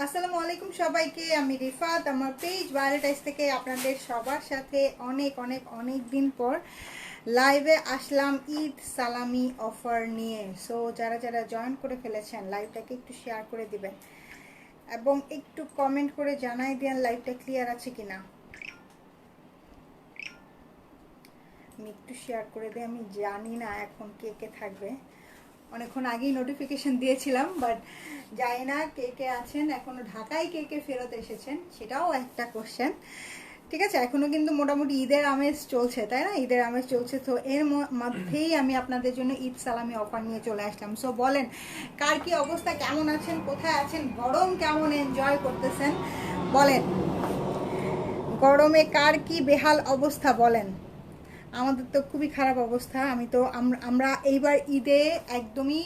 আসসালামু আলাইকুম সবাইকে। আমি রিফাত, আমার পেজ ভায়োলেটাইজ থেকে আপনাদের সবার সাথে অনেক অনেক অনেক দিন পর লাইভে আসলাম ঈদ সালামি অফার নিয়ে। সো যারা যারা জয়েন করে ফেলেছেন লাইভটাকে একটু শেয়ার করে দিবেন এবং একটু কমেন্ট করে জানাই দেন লাইভটা ক্লিয়ার আছে কিনা। আমি একটু শেয়ার করে দিই, আমি জানি না এখন কে কে থাকবে। অনেকক্ষণ আগেই নোটিফিকেশন দিয়েছিলাম, বাট জানি না কে কে আছেন, এখনো ঢাকায় কে কে ফেরত এসেছেন সেটাও একটা কোশ্চেন। ঠিক আছে, এখনো কিন্তু মোটামুটি ঈদের আমেজ চলছে, তাই না? ঈদের আমেজ চলছে, তো এর মধ্যেই আমি আপনাদের জন্য ঈদ সালামি অফার নিয়ে চলে আসলাম। সো বলেন, কার কি অবস্থা, কেমন আছেন, কোথায় আছেন, গরম কেমন এনজয় করতেছেন বলেন, গরমে কার কি বেহাল অবস্থা বলেন। আমাদের তো খুবই খারাপ অবস্থা। আমরা এইবার ঈদে একদমই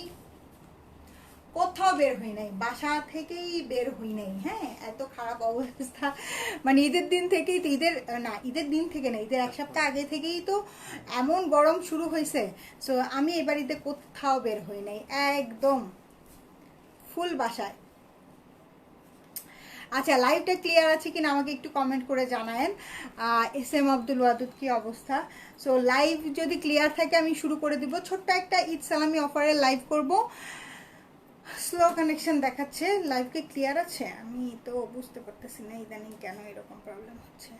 কোথাও বের হই নাই, বাসা থেকেই বের হই নাই। হ্যাঁ, এত খারাপ অবস্থা। মানে ঈদের দিন থেকেই তো, ঈদের দিন থেকে না, ঈদের এক সপ্তাহ আগে থেকেই তো এমন গরম শুরু হয়েছে। সো আমি এবার ঈদে কোথাও বের হই নাই, একদম ফুল বাসায়। আচ্ছা, লাইভটা ক্লিয়ার আছে কিনা আমাকে একটু কমেন্ট করে জানায়েন। এস এম আব্দুল ওয়াদুদ, কি অবস্থা? সো লাইভ যদি ক্লিয়ার থাকে আমি শুরু করে দিব। ছোট্ট একটা ঈদ সালামি অফারের লাইভ করব। স্লো কানেকশন দেখাচ্ছে, লাইভ কি ক্লিয়ার আছে? আমি তো বুঝতে পারতেছি না ইদানিং কেন এরকম প্রবলেম হচ্ছে।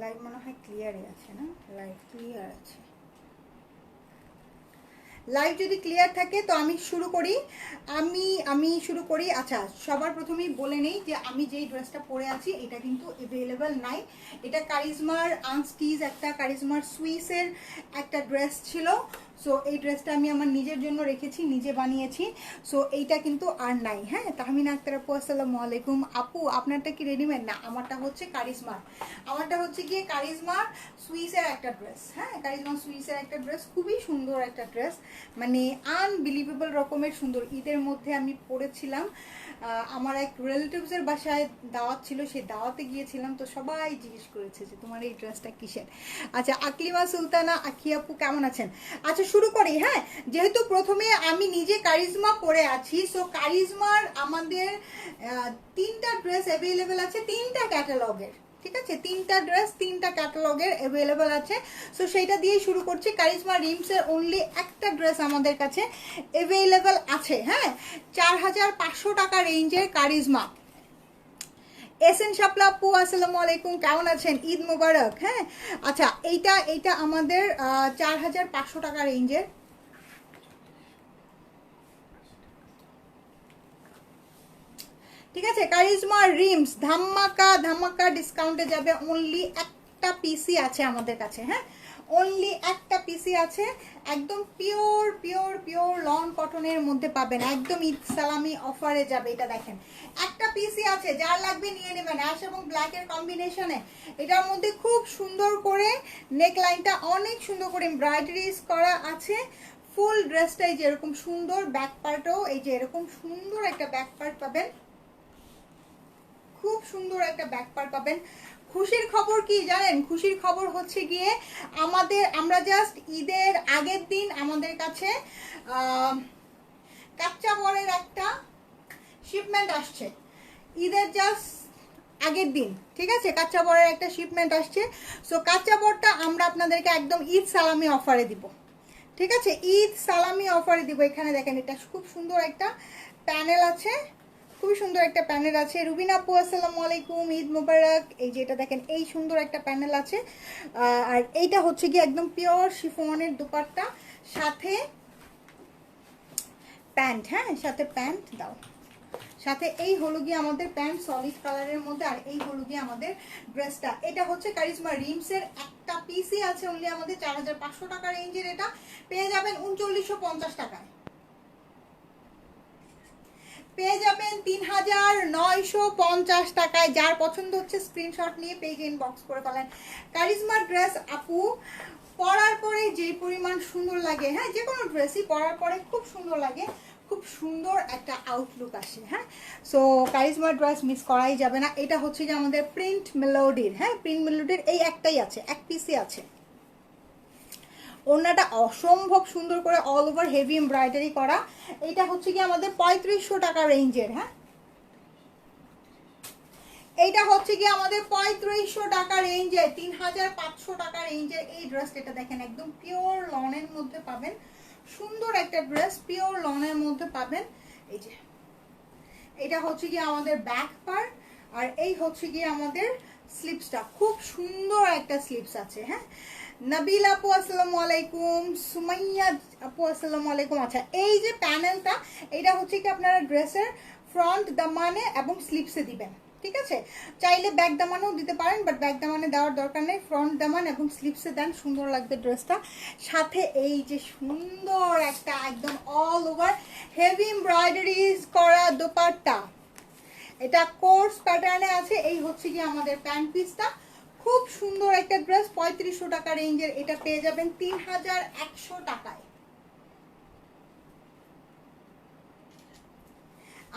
লাইভ মনে হয় ক্লিয়ারই আছে না? লাইভ ক্লিয়ার আছে। লাইভ যদি ক্লিয়ার থাকে তো আমি শুরু করি। আমি শুরু করি। আচ্ছা, সবার প্রথমেই বলে নেই যে আমি যেই ড্রেসটা পরে আছি এটা কিন্তু অ্যাভেলেবেল নাই। এটা কারিজমার আনস্টিজ, একটা কারিজমার সুইসের একটা ড্রেস ছিল। সো এই ড্রেসটা আমি আমার নিজের জন্য রেখেছি, নিজে বানিয়েছি। সো এইটা কিন্তু আর নাই। হ্যাঁ, তাহমিনা আক্তার আপু, আসসালামু আলাইকুম। আপু, আপনারটা কি রেডিমেড? না, আমারটা হচ্ছে কারিজমার। আমারটা হচ্ছে গিয়ে কারিজমার সুইসের একটা ড্রেস। হ্যাঁ, কারিজমার সুইসের একটা ড্রেস, খুবই সুন্দর একটা ড্রেস, মানে আনবিলিভেবল রকমের সুন্দর। ঈদের মধ্যে আমি পরেছিলাম, আমার এক রিলেটিভসের বাসায় দাওয়াত ছিল, সেই দাওয়াতে গিয়েছিলাম, তো সবাই জিজ্ঞেস করেছে যে তোমার এই ড্রেসটা কিসের। আচ্ছা, আকলিমা সুলতানা আখি আপু, কেমন আছেন? আচ্ছা, শুরু করি। হ্যাঁ, যেহেতু প্রথমে আমি নিজে কারিজমা পরে আছি, সো কারিজমার আমাদের 3টা ড্রেস অ্যাভেলেবেল আছে, 3টা ক্যাটালগের। ঠিক আছে, 3টা ড্রেস 3টা ক্যাটালগের অ্যাভেলেবেল আছে। সো সেইটা দিয়ে শুরু করছি। কারিজমা রিমসের অনলি একটা ড্রেস আমাদের কাছে অ্যাভেলেবেল আছে। হ্যাঁ, 4500 টাকা রেঞ্জের কারিজমা। এসএন শাপলা আপু, আসসালামু আলাইকুম, কেমন আছেন? ঈদ মোবারক। হ্যাঁ, আচ্ছা, এইটা আমাদের 4500 টাকা রেঞ্জের। ঠিক আছে, কারিজমা রিমস ধামাকা ধামাকা ডিসকাউন্টে যাবে। অনলি একটা পিসি আছে আমাদের কাছে। হ্যাঁ, অনলি একটা পিসি আছে। একদম পিওর পিওর পিওর লন কটনের মধ্যে পাবেন, একদম ঈদ সালামি অফারে যাবে। এটা দেখেন, একটা পিসি আছে, যার লাগবে নিয়ে নেবেন। অ্যাশ এবং ব্ল্যাকের কম্বিনেশনে এটার মধ্যে খুব সুন্দর করে নেক লাইনটা অনেক সুন্দর করে এমব্রয়ডারিজ করা আছে। ফুল ড্রেসটাই যেরকম সুন্দর, ব্যাক পার্টও এই যে এরকম সুন্দর একটা ব্যাক পার্ট পাবেন, খুব সুন্দর একটা ব্যাক পার্ট পাবেন। খুশির খবর কি জানেন? খুশির খবর হচ্ছে গিয়ে আমরা জাস্ট ঈদের আগের দিন আমাদের কাছে কাচ্চা বরের একটা শিপমেন্ট আসছে। ঈদের জাস্ট আগের দিন, ঠিক আছে, কাচ্চা বরের একটা শিপমেন্ট আসছে। সো কাচ্চা বরটা আমরা আপনাদেরকে একদম ঈদ সালামি অফারে দিব। ঠিক আছে, ঈদ সালামি অফারে দিব। এখানে দেখেন, এটা খুব সুন্দর একটা প্যানেল আছে, খুবই সুন্দর একটা প্যানেল আছে। রুবিনা আপু, আসসালামু আলাইকুম, ঈদ মোবারক। এই যে এটা দেখেন, এই সুন্দর একটা প্যানেল আছে। আর এইটা হচ্ছে কি একদম পিওর শিফনের দুপাট্টা, সাথে প্যান্ট। হ্যাঁ, সাথে প্যান্ট দাও, সাথে এই হলো গিয়ে আমাদের প্যান্ট সলিড কালারের মধ্যে, আর এই হলো গিয়ে আমাদের ড্রেসটা। এটা হচ্ছে কারিজমা রিমসের একটা পিসি আছে অনলি আমাদের 4500 টাকা রেঞ্জের। এটা পেয়ে যাবেন 3950 টাকায়, পেয়ে যাবেন 3950 টাকায়। যার পছন্দ হচ্ছে স্ক্রিনশট নিয়ে পেজ ইনবক্স করে ফেলেন। কারিজমা ড্রেস আপু পরার পরে যে পরিমাণ সুন্দর লাগে, হ্যাঁ, যে কোনো ড্রেসই পরার পরে খুব সুন্দর লাগে। খুব সুন্দর একটা আউটলুক আসে। হ্যাঁ, সো কারিজমা ড্রেস মিস করাই যাবে না। এটা হচ্ছে যে আমাদের প্রিন্ট মেলোডির, হ্যাঁ প্রিন্ট মেলোডির এই একটাই আছে, এক পিসই আছে। ওড়নাটা অসম্ভব সুন্দর করে অল ওভার হেভি এমব্রয়ডারি করা। এটা হচ্ছে কি আমাদের 3500 টাকা রেঞ্জের। হ্যাঁ, এইটা হচ্ছে কি আমাদের 3500 টাকা রেঞ্জে, 3500 টাকা রেঞ্জের এই ড্রেসটা। এটা দেখেন একদম পিওর লনের মধ্যে পাবেন, সুন্দর একটা ড্রেস পিওর লনের মধ্যে পাবেন। এই যে এটা হচ্ছে কি আমাদের ব্যাক পার্ট, আর এই হচ্ছে কি আমাদের স্লিপসটা, খুব সুন্দর একটা স্লিপস আছে। হ্যাঁ, নবিল আপু আসসালামু আলাইকুম, সুমাইয়া আপু আসসালামু আলাইকুম। আচ্ছা, এই যে প্যানেলটা, এটা হচ্ছে কি আপনারা ড্রেসের ফ্রন্ট দামানে এবং স্লিপসে দিবেন। ঠিক আছে, চাইলে ব্যাক দামানেও দিতে পারেন, বাট ব্যাক দামানে দেওয়ার দরকার নেই, ফ্রন্ট দামান এবং স্লিপসে দেন, সুন্দর লাগবে ড্রেসটা। সাথে এই যে সুন্দর একটা একদম অল ওভার হেভি এমব্রয়ডারি করা দোপাট্টা, এটা কোর্স প্যাটার্নে আছে। এই হচ্ছে কি আমাদের প্যান্ট পিসটা, খুব সুন্দর একটা ড্রেস, 3500 টাকা রেঞ্জের। এটা পেয়ে যাবেন 3100 টাকায়।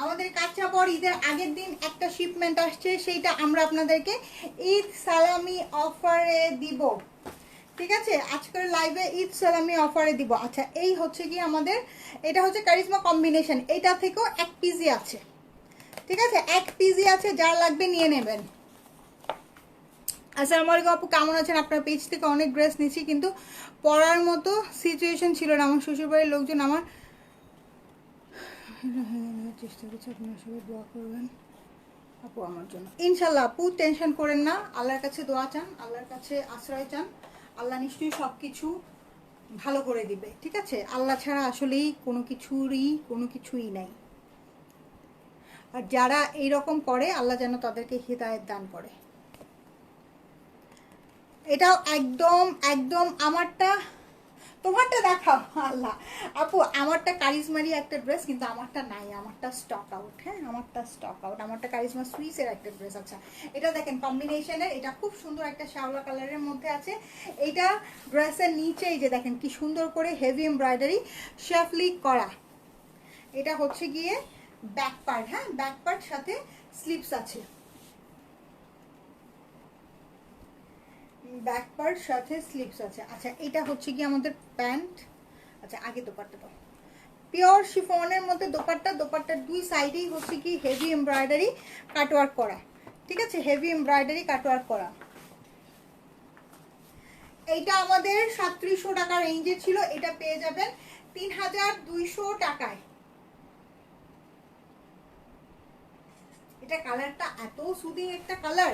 আমাদের কাঁচাপড় ঈদের আগের দিন একটা শিপমেন্ট আসছে, সেইটা আমরা আপনাদেরকে ঈদ সালামি অফারে দিব। ঠিক আছে, আজকের লাইভে ঈদ সালামি অফারে দিব। আচ্ছা, এই হচ্ছে কি আমাদের, এটা হচ্ছে কারিজমা কম্বিনেশন, এটা থেকেও এক পিসি আছে। ঠিক আছে, এক পিসি আছে, যার লাগবে নিয়ে নেবেন। আসসালামু আলাইকুম আপু, কেমন আছেন? আপনার পেজ থেকে অনেক ড্রেস নিচ্ছি, কিন্তু পরার মতো সিচুয়েশন ছিল না। আমার শ্বশুরবাড়ির লোকজন আমার চেষ্টা করছে, আপনারা সবাই দোয়া করবেন আপু আমার জন্য। ইনশাল্লাহ আপু, টেনশন করেন না, আল্লাহর কাছে দোয়া চান, আল্লাহর কাছে আশ্রয় চান, আল্লাহ নিশ্চয়ই সব কিছু ভালো করে দিবে। ঠিক আছে, আল্লাহ ছাড়া আসলেই কোনো কিছুই নাই। আর যারা এইরকম করে, আল্লাহ যেন তাদেরকে হিদায়াত দান করে। এটাও একদম একদম আমারটা, তোমারটা দেখাও। আল্লাহ আপু, আমারটা কারিজমারই একটা ড্রেস, কিন্তু আমারটা নাই, আমারটা স্টক আউট। হ্যাঁ, আমারটা স্টক আউট, আমারটা কারিজমা সুইসের একটা ড্রেস। আচ্ছা, এটা দেখেন কম্বিনেশনের, এটা খুব সুন্দর একটা শ্যাওলা কালারের মধ্যে আছে। এইটা ড্রেসের নিচেই যে দেখেন কি সুন্দর করে হেভি এমব্রয়ডারি শেফলি করা। এটা হচ্ছে গিয়ে ব্যাক পার্ট। হ্যাঁ, ব্যাক পার্ট সাথে স্লিপস আছে, ব্যাক পার্ট সাথে স্লিপস আছে। আচ্ছা, এটা হচ্ছে কি আমাদের প্যান্ট। আচ্ছা, আগে দোপাট্টা দাও। পিওর শিফনের মধ্যে দোপাট্টা, দোপাট্টার দুই সাইডেই হচ্ছে কি হেভি এমব্রয়ডারি কাটওয়ার্ক করা। ঠিক আছে, হেভি এমব্রয়ডারি কাটওয়ার্ক করা। এইটা আমাদের 3700 টাকা রেঞ্জে ছিল, এটা পেয়ে যাবেন 3200 টাকায়। এটা কালারটা এত সুদিং একটা কালার,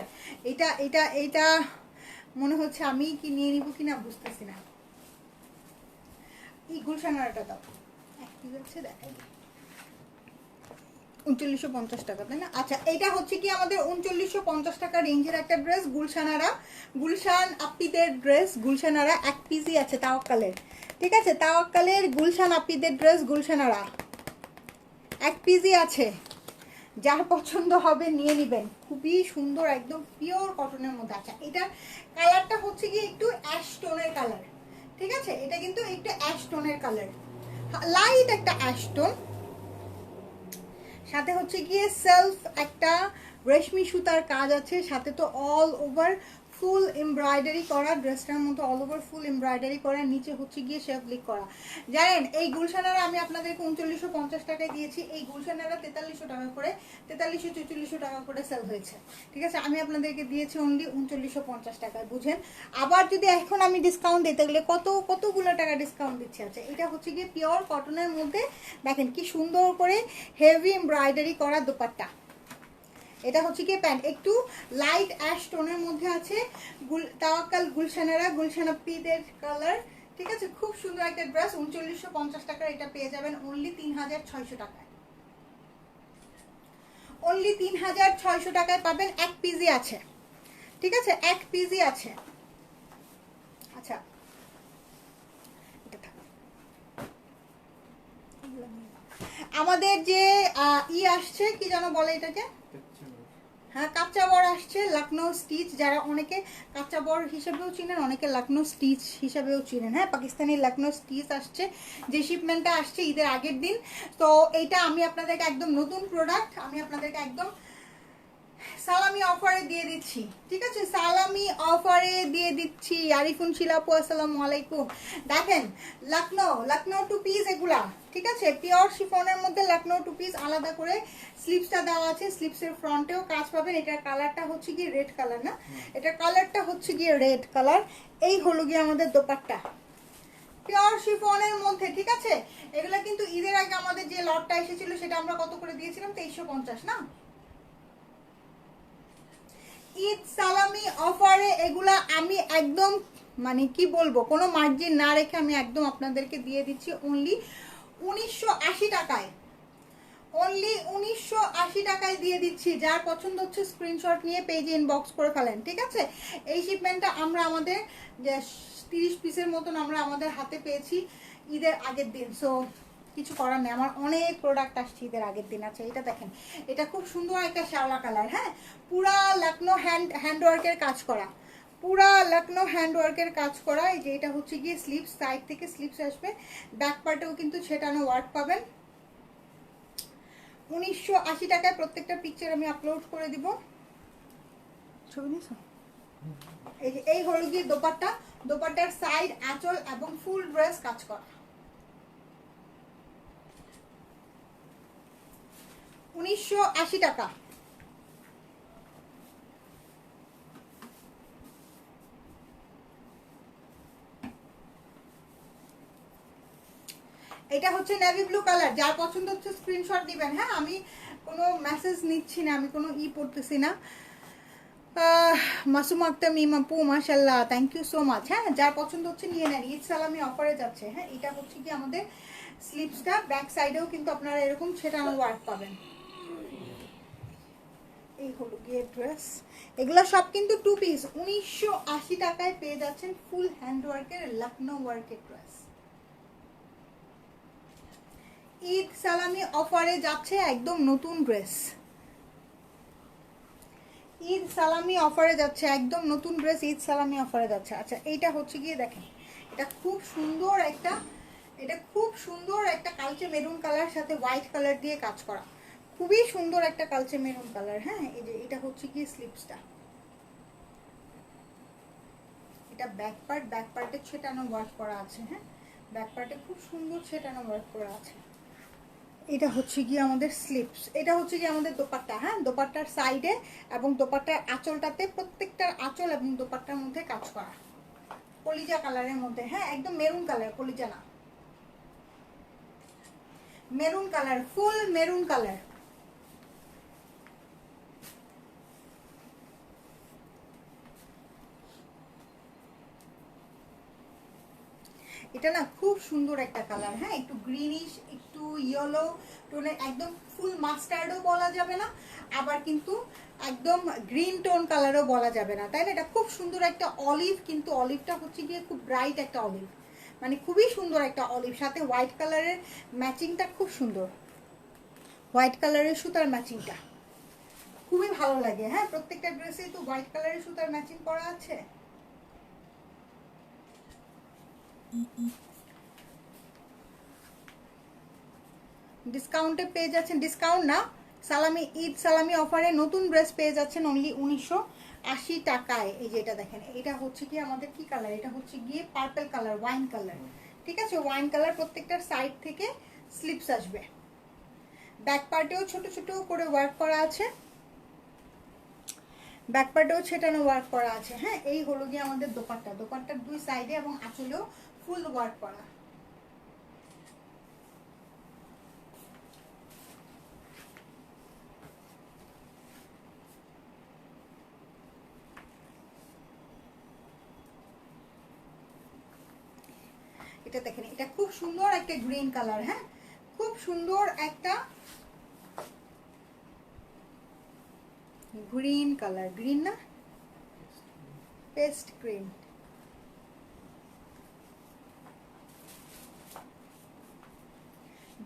এটা এটা এটা মনে হচ্ছে আমি কি নিয়ে নিব কিনা বুঝতেছি না। এই গুলশানাটা দাও, কি হচ্ছে দেখাই, 3950 টাকা, তাই না? আচ্ছা, এটা হচ্ছে কি আমাদের 3950 টাকা রেঞ্জের একটা ড্রেস, গুলশানারা, গুলশান আপ্পিদের ড্রেস, গুলশানারা এক পিসই আছে তাওয়াক্কালের। ঠিক আছে, তাওয়াক্কালের গুলশান আপ্পিদের ড্রেস, গুলশানারা এক পিসই আছে, যার পছন্দ হবে নিয়ে নেবেন। খুবই সুন্দর, একদম পিওর কটনের মধ্যে। আচ্ছা, এটার কালারটা হচ্ছে কি একটু অ্যাশ টোনের কালার। ঠিক আছে, এটা কিন্তু একটু অ্যাশ টোনের কালার, লাইট একটা অ্যাশ টোন। সাথে হচ্ছে গিয়ে সেলফ একটা রেশমি সুতার কাজ আছে, সাথে তো অল ওভার ফুল এমব্রয়ডারি করা, ড্রেসটার মধ্যে অল ওভার ফুল এমব্রয়ডারি করা, নিচে হচ্ছে গিয়ে শেফ লিক করা। জানেন, এই গুলশানারা আমি আপনাদেরকে 3950 টাকায় দিয়েছি, এই গুলশানারা 4300 টাকা করে, 4300-4400 টাকা করে সেল হয়েছে। ঠিক আছে, আমি আপনাদেরকে দিয়েছি অনলি 3950 টাকায়, বুঝেন। আবার যদি এখন আমি ডিসকাউন্ট দিতে গেলে কতগুলো টাকা ডিসকাউন্ট দিচ্ছি। আছে, এটা হচ্ছে গিয়ে পিওর কটনের মধ্যে, দেখেন কি সুন্দর করে হেভি এমব্রয়ডারি করা দোপাট্টা। এটা হচ্ছে কি প্যান্ট, একটু লাইট অ্যাশ টোনের মধ্যে আছে, তাওয়াক্কাল গুলশানারা, গুলশান আপ্পিদের কালার। ঠিক আছে, খুব সুন্দর একটা ড্রেস, 3950 টাকার এটা পেয়ে যাবেন অনলি 3600 টাকায়। অনলি 3600 টাকায় পাবেন, এক পিসি আছে। ঠিক আছে, এক পিসি আছে। আচ্ছা, আমাদের যে ই আসছে, কি যেন বলে এটাকে, হ্যাঁ কাঁচা বর আসছে, লখনৌ স্টিচ, যারা অনেকে কাঁচা বর হিসেবেও চিনেন, অনেকে লখনৌ স্টিচ হিসেবেও চিনেন। হ্যাঁ পাকিস্তানি লখনৌ স্টিচ আসছে, যে শিপমেন্টটা আসছে ঈদের আগের দিন। তো এইটা আমি আপনাদেরকে একদম নতুন প্রোডাক্ট, আমি আপনাদেরকে একদম সালামি অফারে দিয়ে দিচ্ছি, ঠিক আছে? সালামি অফারে দিয়ে দিচ্ছি। আরিফুন শিলাপু আসসালামু আলাইকুম। দেখেন লখনৌ টু পিস এগুলা, ঠিক আছে? পিওর শিফনের মধ্যে লখনৌ টু পিস, আলাদা করে স্লিপসটা দেওয়া আছে, স্লিপসের ফ্রন্টেও কাজ পাবেন। এটার কালারটা হচ্ছে গিয়ে রেড কালার, না এটার কালারটা হচ্ছে গিয়ে রেড কালার। এই হলো গিয়ে আমাদের দোপাট্টা পিওর শিফনের মধ্যে, ঠিক আছে? এগুলা কিন্তু ঈদের আগে আমাদের যে লটটা এসেছিল সেটা আমরা কত করে দিয়েছিলাম? 2350, না? ঈদ সালামি অফারে এগুলা আমি একদম মানে কি বলবো, কোনো মার্জিন না রেখে আমি একদম আপনাদেরকে দিয়ে দিচ্ছি অনলি 1980 টাকায়। অনলি 1980 টাকায় দিয়ে দিচ্ছি। যার পছন্দ হচ্ছে স্ক্রিনশট নিয়ে পেজে ইনবক্স করে ফেলেন, ঠিক আছে? এই শিপমেন্টটা আমরা আমাদের 30 পিসের মতন আমরা আমাদের হাতে পেয়েছি ঈদের আগের দিন। সো কিছু করার নেই, আমার অনেক প্রোডাক্ট আসছে ঈদের আগের দিন। আচ্ছা এটা দেখেন, এটা খুব সুন্দর একটা শ্যাওলা কালার। হ্যাঁ পুরা লখনৌ হ্যান্ডওয়ার্কের কাজ করা, পুরা লখনৌ হ্যান্ডওয়ার্কের কাজ করা। এই যে এটা হচ্ছে গিয়ে স্লিপস, সাইড থেকে স্লিপস আসবে, ব্যাক পার্টেও কিন্তু ছেটানো ওয়ার্ক পাবেন। 1980 টাকায় প্রত্যেকটা পিকচার আমি আপলোড করে দিব। ছবি নিছ? এই যে এই হলো গিয়ে দোপাট্টা, দোপাট্টার সাইড, আঁচল এবং ফুল ড্রেস কাজ করা। 1980 টাকা। এটা হচ্ছে নেভি ব্লু কালার, যার পছন্দ হচ্ছে স্ক্রিনশট দিবেন। হ্যাঁ আমি কোনো মেসেজ নিচ্ছি না, আমি কোনো পড়তেছি না। মাসুম আক্তার মিম আপু মাশাআল্লাহ, থ্যাংক ইউ সো মাচ। হ্যাঁ যার পছন্দ হচ্ছে নিয়ে নেন, ঈদ সালামি অফারে যাচ্ছে। হ্যাঁ এটা হচ্ছে কি আমাদের স্লিপসটা, ব্যাক সাইডেও কিন্তু আপনারা এরকম ছেটানো ওয়ার্ক পাবেন। এই হলো গিয়ে ড্রেস, এগুলো সব কিন্তু টু পিস। 1980 টাকায় পেয়ে যাচ্ছেন ফুল হ্যান্ড ওয়ার্কের লখনৌ ওয়ার্কের ড্রেস। ঈদ সালামি অফারে যাচ্ছে একদম নতুন ড্রেস, ঈদ সালামি অফারে যাচ্ছে একদম নতুন ড্রেস, ঈদ সালামি অফারে যাচ্ছে। আচ্ছা এইটা হচ্ছে গিয়ে দেখেন, এটা খুব সুন্দর একটা, এটা খুব সুন্দর একটা কালচে মেরুন কালার সাথে হোয়াইট কালার দিয়ে কাজ করা, খুবই সুন্দর একটা কালচে মেরুন কালার। হ্যাঁ এই যে এটা হচ্ছে গিয়ে স্লিপসটা, এটা ব্যাক পার্ট, ব্যাক পার্টে ছেটানো ওয়ার্ক করা আছে। হ্যাঁ ব্যাক পার্টে খুব সুন্দর ছেটানো ওয়ার্ক করা আছে। এটা হচ্ছে গিয়ে আমাদের স্লিপস, এটা হচ্ছে গিয়ে আমাদের দোপাট্টা। হ্যাঁ দোপাট্টার সাইডে এবং দোপাট্টার আঁচলটাতে, প্রত্যেকটার আঁচল এবং দোপাট্টার মধ্যে কাজ করা কলিজা কালারের মধ্যে। হ্যাঁ একদম মেরুন কালার, কলিজা না, maroon colour, full maroon colour. এটা না খুব সুন্দর একটা কালার। হ্যাঁ একটু গ্রিনিশ, একটু ইয়েলো টোনের, একদম ফুল মাস্টার্ডও বলা যাবে না, আবার কিন্তু একদম গ্রিন টোন কালারও বলা যাবে না, তাই না? এটা খুব সুন্দর একটা অলিভ, কিন্তু অলিভটা হচ্ছে গিয়ে খুব ব্রাইট একটা অলিভ, মানে খুবই সুন্দর একটা অলিভ, সাথে হোয়াইট কালারের ম্যাচিংটা খুব সুন্দর, হোয়াইট কালারের সুতার ম্যাচিংটা খুবই ভালো লাগে। হ্যাঁ প্রত্যেকটা ড্রেসেই তো হোয়াইট কালারের সুতার ম্যাচিং করা আছে। ডিসকাউন্টে পেয়ে যাচ্ছেন, ডিসকাউন্ট না, সালামি, ঈদ সালামি অফারে নতুন ড্রেস পেয়ে যাচ্ছেন অনলি 1980 টাকায়। এই যে এটা দেখেন, এটা হচ্ছে কি আমাদের কি কালার, এটা হচ্ছে গিয়ে পার্পল কালার, ওয়াইন কালার, ঠিক আছে? ওয়াইন কালার, প্রত্যেকটার সাইড থেকে স্লিপস আসবে, ব্যাক পার্টেও ছোট ছোট করে ওয়ার্ক করা আছে, ব্যাক পার্টেও ছেটানো ওয়ার্ক করা আছে। হ্যাঁ এই হলো গিয়ে আমাদের দোপাট্টা, দোপাট্টার দুই সাইডে এবং আঁচলেও ফুল ওয়ার্ক করা। এটা দেখেন, এটা খুব সুন্দর একটা গ্রিন কালার। হ্যাঁ খুব সুন্দর একটা গ্রিন কালার, গ্রিন না পেস্ট গ্রিন।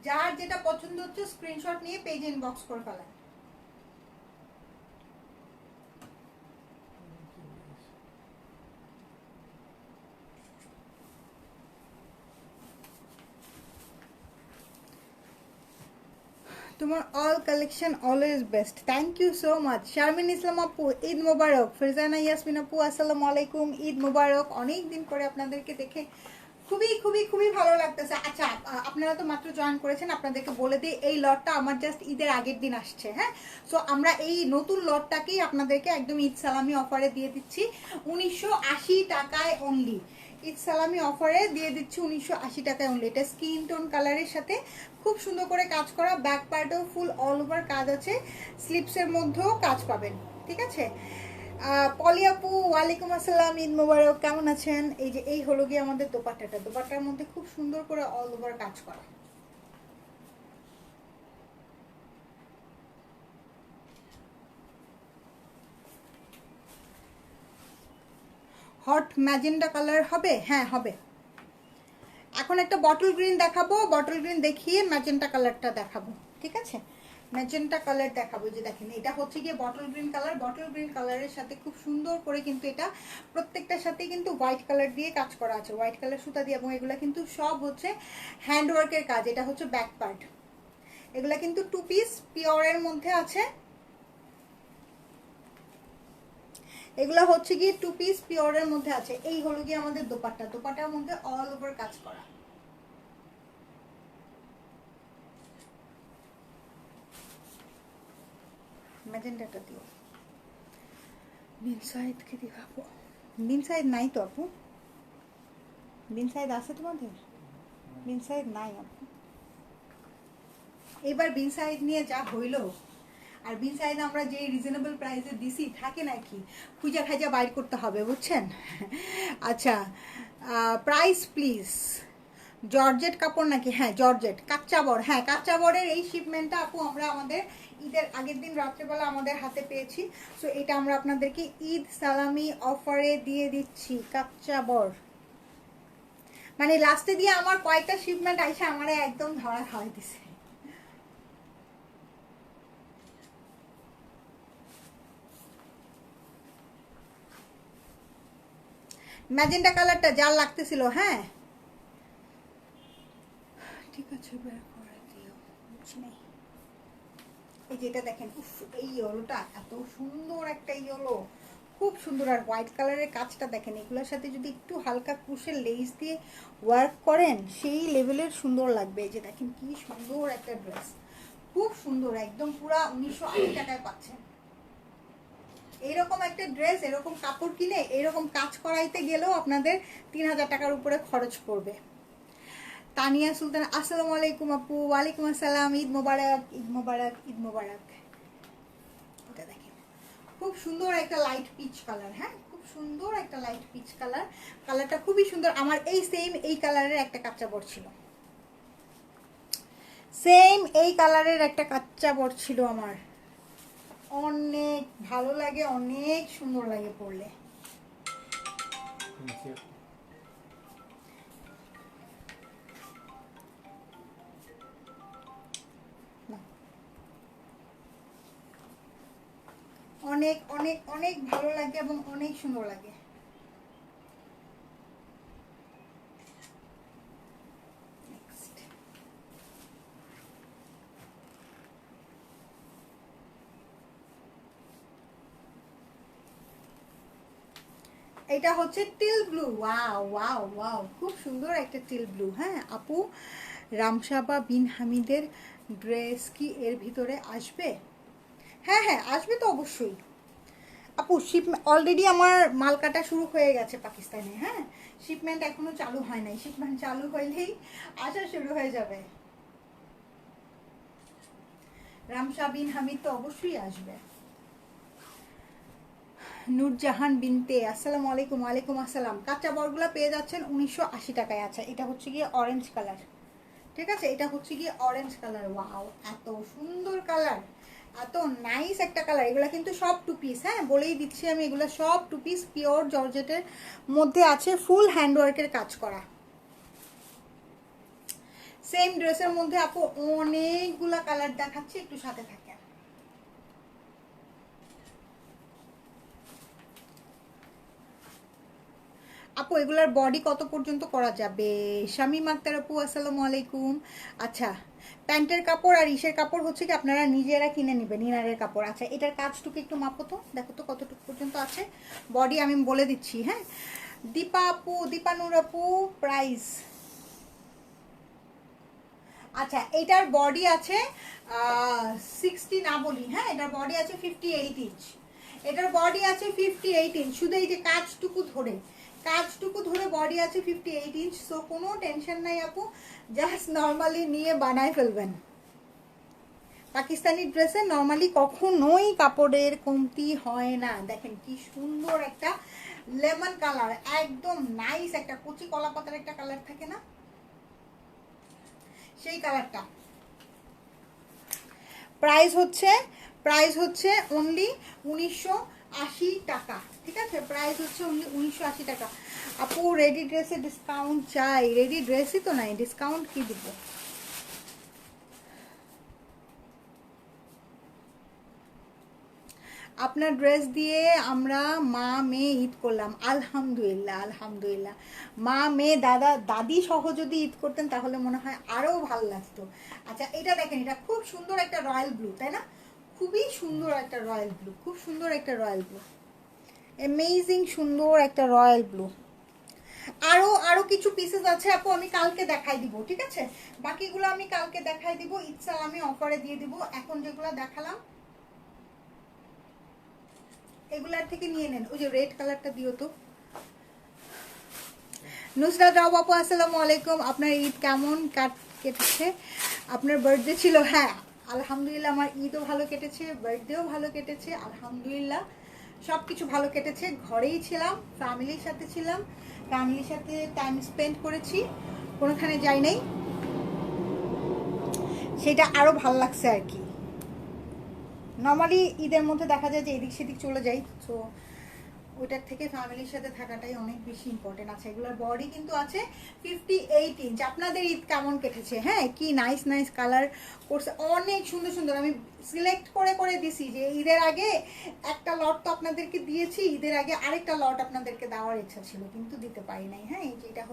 যার যেটা পছন্দ হচ্ছে স্ক্রিনশট নিয়ে পেজে ইনবক্স করে ফেলেন। তোমার all collection always best, thank you so much. Sharmin Islam আপু, ঈদ মোবারক। ফিরজানা ইয়াসমিন আপু, আসসালামু আলাইকুম, ঈদ মোবারক। অনেক দিন পরে আপনাদেরকে দেখে খুবই খুবই খুবই ভালো লাগতেছে। আচ্ছা, আপনারা তো মাত্র জয়েন করেছেন, আপনাদেরকে বলে দিই এই লটটা আমার জাস্ট ঈদের আগের দিন আসছে। হ্যাঁ, সো আমরা এই নতুন লটটাকেই আপনাদেরকে একদম ঈদ সালামি অফারে দিয়ে দিচ্ছি 1980 টাকায় অনলি। ঈদ সালামি অফারে দিয়ে দিচ্ছি 1980 টাকায় অনলি। এটা স্কিন টোন কালারের সাথে খুব সুন্দর করে কাজ করা, ব্যাক পার্টেও ফুল অল ওভার কাজ আছে, স্লিপসের মধ্যেও কাজ পাবেন। ঠিক আছে, পলি আপু ওয়ালাইকুম আসসালাম, ঈদ মোবারক, কেমন আছেন? এই যে এই হলো গিয়ে আমাদের দোপাট্টাটা, দোপাট্টার মধ্যে খুব সুন্দর করে অল ওভার কাজ করা। হট ম্যাজেন্ডা কালার হবে? হ্যাঁ হবে। এখন একটা বটল গ্রিন দেখাবো, বটল গ্রিন দেখিয়ে ম্যাজেন্টা কালারটা দেখাবো। ঠিক আছে, ম্যাজেন্টা কালার দেখাবো। যে দেখেন এটা হচ্ছে গিয়ে bottle green colour, bottle green কালারের সাথে খুব সুন্দর করে কিন্তু এটা প্রত্যেকটার সাথে কিন্তু হোয়াইট কালার দিয়ে কাজ করা আছে, হোয়াইট কালার সুতা দিয়ে, এবং এগুলা কিন্তু সব হচ্ছে হ্যান্ডওয়ার্কের কাজ। এটা হচ্ছে ব্যাক পার্ট, এগুলা কিন্তু 2 পিস পিওরের মধ্যে আছে। এগুলা হচ্ছে গিয়ে 2 পিস পিওরের মধ্যে আছে। এই হলো গিয়ে আমাদের দোপাট্টা, দোপাট্টার মধ্যে অল ওভার কাজ করা। ম্যাজেন্টাটা দিও, বিন সাইডকে দেখাবো। বিন সাইড নাই তো আপু? বিন সাইড আছে তোমাদের? বিন সাইড নাই আপু। এবার বিন সাইড নিয়ে যা হইলো, আর বিন সাইড আমরা যে রিজনেবল প্রাইসে দিছি থাকে নাকি, খুঁজা খাজা বাইর করতে হবে, বুঝছেন? আচ্ছা, প্রাইস প্লিজ। জর্জেট কাপড় নাকি? হ্যাঁ জর্জেট, কাচ্চা বড়। হ্যাঁ কাচ্চা বড়ের এই শিপমেন্টটা আপু আমরা আমাদের ঈদের আগের দিন রাত্রেবেলা আমাদের হাতে পেয়েছি। সো এটা আমরা আপনাদেরকে ঈদ সালামি অফারে দিয়ে দিচ্ছি, কাচ্চা বড়। মানে লাস্টে দিয়ে আমার কয়েকটা শিপমেন্ট আইসা আমারে একদম ধরা খাওয়াই দিছে। ম্যাজেন্টা কালারটা যার লাগতেছিল। হ্যাঁ ঠিক আছে, বের করে দিও, বুঝছি নাই। এই যেটা দেখেন, উফ এই ইয়েলোটা এত সুন্দর একটা ইয়েলো, খুব সুন্দর। আর হোয়াইট কালারের কাজটা দেখেন, এগুলোর সাথে যদি একটু হালকা ক্রুশের লেস দিয়ে ওয়ার্ক করেন সেই লেভেলের সুন্দর লাগবে। এই যে দেখেন কি সুন্দর একটা ড্রেস, খুব সুন্দর, একদম পুরা 1980 টাকায় পাচ্ছেন। এইরকম একটা ড্রেস এরকম কাপড় কিনে এরকম কাজ করাইতে গেলেও আপনাদের 3000 টাকার উপরে খরচ পড়বে। তানিয়া সুলতান, আসসালামু আলাইকুম আপু। ওয়ালাইকুম আসসালাম, ঈদ মোবারক, ঈদ মোবারক, ঈদ মোবারক। এটা দেখেন খুব সুন্দর একটা লাইট পিচ কালার। হ্যাঁ খুব সুন্দর একটা লাইট পিচ কালার, কালারটা খুবই সুন্দর। আমার এই সেম এই কালারের একটা কাচ্চা বড় ছিল, সেম এই কালারের একটা কাচ্চা বড় ছিল আমার, অনেক ভালো লাগে, অনেক সুন্দর লাগে পরলে। অনেক অনেক অনেক ভালো লাগে এবং অনেক সুন্দর লাগে। এটা হচ্ছে teal blue, wow wow wow, খুব সুন্দর একটা টিল ব্লু। হ্যাঁ আপু, রামসাবা বিন হামিদের ড্রেস কি এর ভিতরে আসবে? হ্যাঁ হ্যাঁ আসবে তো অবশ্যই আপু। অলরেডি আমার মাল কাটা শুরু হয়ে গেছে পাকিস্তানে। হ্যাঁ শিপমেন্ট এখনো চালু হয় নাই, শিপমেন্ট চালু হইলেই আসা শুরু হয়ে যাবে। রামসা বিন হামিদ তো অবশ্যই আসবে। নূরজাহান বিনতে, আসসালামু আলাইকুম। ওয়ালাইকুম আসসালাম। কাঁচা বড়গুলো পেয়ে যাচ্ছেন 1980 টাকায়। আছে এটা হচ্ছে গিয়ে অরেঞ্জ কালার। ঠিক আছে, এটা হচ্ছে গিয়ে অরেঞ্জ কালার। ওয়াও এত সুন্দর কালার, এত নাইস একটা কালার। এগুলো কিন্তু সব 2 পিস। হ্যাঁ বলেই দিচ্ছি আমি, এগুলো সব 2 পিস পিওর জর্জেটের মধ্যে আছে, ফুল হ্যান্ডওয়ার্কের কাজ করা। সেম ড্রেসের মধ্যে আপু অনেকগুলা কালার দেখাচ্ছি, একটু সাথে থাকেন। আপু এগুলার বডি কত পর্যন্ত করা যাবে? শামীম আক্তার আপু আসসালামু আলাইকুম। আচ্ছা, প্যান্টের কাপড় আর ইসের কাপড় হচ্ছে কি আপনারা নিজেরা কিনে নেবেন, ইনারের কাপড়। আচ্ছা, এটার কাজটুকু একটু মাপো তো, দেখো তো কতটুকু পর্যন্ত আছে বডি, আমি বলে দিচ্ছি। হ্যাঁ, দীপা আপু, দীপানুর আপু, প্রাইস। আচ্ছা, এটার বডি আছে 60 না বলি, হ্যাঁ এটার বডি আছে 58 ইঞ্চ। এটার বডি আছে 58 ইঞ্চ, শুধু এই যে কাজটুকু ধরে বডি আছে 58 ইঞ্চ। সো কোনো টেনশন নাই আপু, জাস্ট নর্মালি নিয়ে বানায় ফেলবেন। পাকিস্তানি ড্রেসে নর্মালি কখনোই কাপড়ের কমতি হয় না। দেখেন কি সুন্দর একটা লেমন কালার, একদম নাইস একটা কচি কলা পাতার একটা কালার থাকে না, সেই কালারটা। প্রাইস হচ্ছে অনলি 1980 টাকা, ঠিক আছে? প্রাইস হচ্ছে অনলি 1980 টাকা। আপু রেডি ড্রেসে ডিসকাউন্ট চাই। রেডি ড্রেসই তো নাই, ডিসকাউন্ট কি দিব? আপনার ড্রেস দিয়ে আমরা মা মেয়ে ঈদ করলাম, আলহামদুলিল্লাহ আলহামদুলিল্লাহ। মা মেয়ে দাদা দাদি সহ যদি ঈদ করতেন তাহলে মনে হয় আরও ভালো লাগতো। আচ্ছা, এটা দেখেন, এটা খুব সুন্দর একটা রয়্যাল ব্লু, তাই না? খুবই সুন্দর একটা রয়্যাল ব্লু, খুব সুন্দর একটা রয়্যাল ব্লু, অ্যামেজিং সুন্দর একটা রয়্যাল ব্লু। আরো কিছু পিসেস আছে আপু, আমি কালকে দেখাই দিব, ঠিক আছে? বাকিগুলো আমি কালকে দেখাই দিব, ইচ্ছাল আমি অফারে দিয়ে দিব। এখন যেগুলো দেখালাম এগুলার থেকে নিয়ে নেন। ওই যে রেড কালারটা দিও তো। নুসরাত রাও আপু আসসালামু আলাইকুম। আপনার ঈদ কেমন কেটেছে? আপনার বার্থডে ছিল? হ্যাঁ আলহামদুলিল্লাহ, আমার ঈদও ভালো কেটেছে, বার্থডেও ভালো কেটেছে, আলহামদুলিল্লাহ সব কিছু ভালো কেটেছে। ঘরেই ছিলাম, ফ্যামিলির সাথে ছিলাম, ফ্যামিলির সাথে টাইম স্পেন্ড করেছি, কোনোখানে যাই নাই, সেটা আরও ভালো লাগছে আর কি। নর্মালি ঈদের মধ্যে দেখা যায় যে এদিক সেদিক চলে যাই, তো ওইটার থেকে ফ্যামিলির সাথে থাকাটাই অনেক বেশি ইম্পর্টেন্ট আছে। এগুলোর বডি কিন্তু আছে 58 ইঞ্চ। আপনাদের ঈদ কেমন কেটেছে? হ্যাঁ, কি নাইস নাইস কালার করছে, অনেক সুন্দর সুন্দর। আমি সিলেক্ট করে দিছি যে ঈদের আগে একটা লট তো আপনাদেরকে দিয়েছি, ঈদের আগে আরেকটা লট আপনাদেরকে দেওয়ার ইচ্ছা ছিল কিন্তু দিতে পারি নাই। হ্যাঁ, এই যে এটা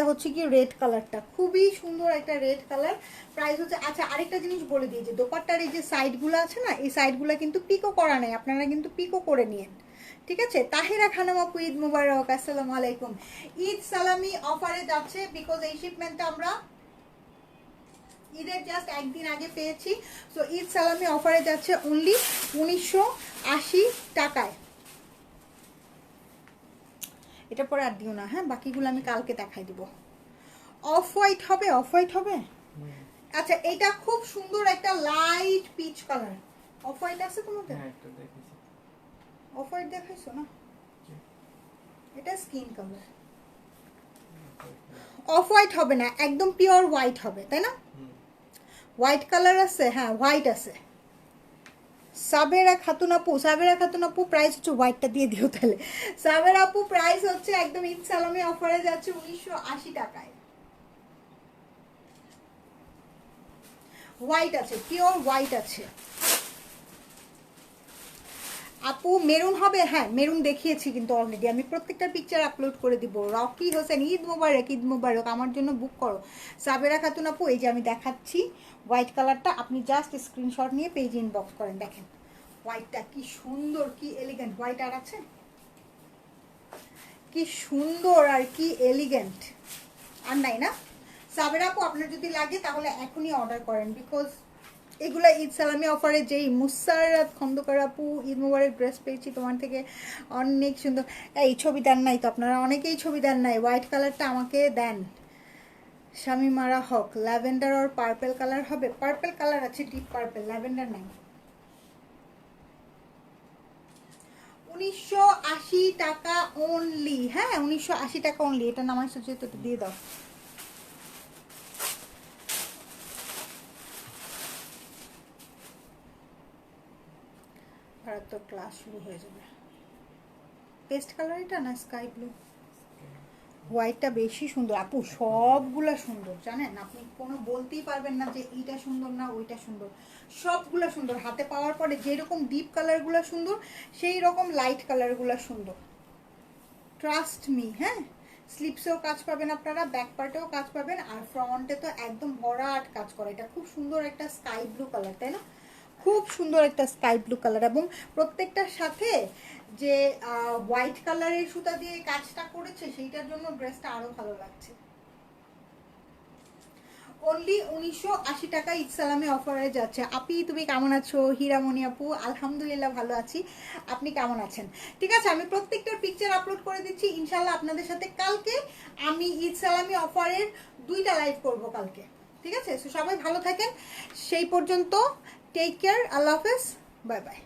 হচ্ছে গিয়ে রেড কালারটা, খুবই সুন্দর একটা রেড কালার। প্রাইস হচ্ছে, আচ্ছা আরেকটা জিনিস বলে দিই, যে দোপাট্টার এই যে সাইডগুলো আছে না, এই সাইডগুলো কিন্তু পিকো করা নেই, আপনারা কিন্তু পিকো করে নিন, ঠিক আছে? তাহিরা খানম আপু ঈদ মুবারক, আসসালামু আলাইকুম। ঈদ সালামি অফারে যাচ্ছে, বিকজ এই শিপমেন্টটা আমরা ঈদের জাস্ট একদিন আগে পেয়েছি। সো ঈদ সালামি অফারে যাচ্ছে অনলি 1980 টাকায়। এটা পরে আর দিও না, হ্যাঁ বাকিগুলো আমি কালকে দেখাই দিব। অফ হোয়াইট হবে, অফ হোয়াইট হবে। আচ্ছা, এটা খুব সুন্দর একটা light peach colour. Off white আছে তোমাদের? অফ হোয়াইট দেখাইছো না? এটা স্কিন কালার। অফ হোয়াইট হবে না, একদম পিওর হোয়াইট হবে, তাই না? হোয়াইট কালার আছে, হ্যাঁ হোয়াইট আছে। সাবেরা খাতুন আপু প্রাইস হচ্ছে, হোয়াইটটা দিয়ে দিও তাহলে। সাবেরা আপু প্রাইস হচ্ছে একদম ঈদ সালামি অফারে যাচ্ছে 1980 টাকায়। হোয়াইট আছে, পিওর হোয়াইট আছে। আপু মেরুন হবে? হ্যাঁ মেরুন দেখিয়েছি কিন্তু অলরেডি, আমি প্রত্যেকটা পিকচার আপলোড করে দিব। রকি হোসেন ঈদ মোবারক, ঈদ মোবারক, আমার জন্য বুক করো। সাবেরা খাতুন আপু এই যে আমি দেখাচ্ছি হোয়াইট কালারটা, আপনি জাস্ট স্ক্রিনশট নিয়ে পেজ ইনবক্স করেন। দেখেন হোয়াইটটা কি সুন্দর, কি এলিগেন্ট। হোয়াইট আর আছে, কি সুন্দর আর কি এলিগেন্ট। আর নাই না? সাবেরা আপু আপনার যদি লাগে তাহলে এখনই অর্ডার করেন, বিকজ এগুলো ঈদ সালামি অফারে। যেই মুসাররাত খন্দকার আপু ঈদ মোবারক ড্রেস পেয়েছি তোমার থেকে, অনেক সুন্দর। এই ছবি দেন নাই তো আপনারা, অনেকেই ছবি দেন নাই। হোয়াইট কালারটা আমাকে দেন। শামিমারা হক, ল্যাভেন্ডার আর পার্পল কালার হবে? পার্পল কালার আছে, ডিপ পার্পল, ল্যাভেন্ডার নাই। 1980 টাকা অনলি। হ্যাঁ 1980 টাকা অনলি। এটা নামাই সুচিত, এটা দিয়ে দাও। আর তো ক্লাস শুরু হয়ে যাবে। পেস্ট কালার এটা না স্কাই ব্লু? হোয়াইটটা বেশি সুন্দর আপু, সবগুলা সুন্দর জানেন আপনি, কোনো বলতেই পারবেন না যে এইটা সুন্দর না ওইটা সুন্দর। সবগুলা সুন্দর, হাতে পাওয়ার পরে যেরকম ডিপ কালারগুলো সুন্দর, সেই রকম লাইট কালারগুলো সুন্দর। Trust me. হ্যাঁ, স্লিপসেও কাজ পাবেন আপনারা, ব্যাক পার্টেও কাজ পাবেন, আর ফ্রন্টে তো একদম ভরাট কাজ করা। এটা খুব সুন্দর একটা স্কাই ব্লু কালার, তাই না? খুব সুন্দর একটা স্কাই ব্লু কালার, এবং প্রত্যেকটার সাথে যে হোয়াইট কালারের সুতা দিয়ে কাজটা করেছে সেইটার জন্য ড্রেসটা আরো ভালো লাগছে। অনলি 1980 টাকা ইকসালামে অফারে যাচ্ছে। আপি তুমি কেমন আছো? হীরামণি আপু, আলহামদুলিল্লাহ ভালো আছি, আপনি কেমন আছেন? ঠিক আছে, আমি প্রত্যেকটার পিকচার আপলোড করে দিচ্ছি ইনশাল্লাহ আপনাদের সাথে। কালকে আমি ইকসালামি অফারের 2টা লাইভ করব কালকে, ঠিক আছে? সো সবাই ভালো থাকেন, সেই পর্যন্ত টেক কেয়ার, আল্লাহ হাফেজ, বাই বাই।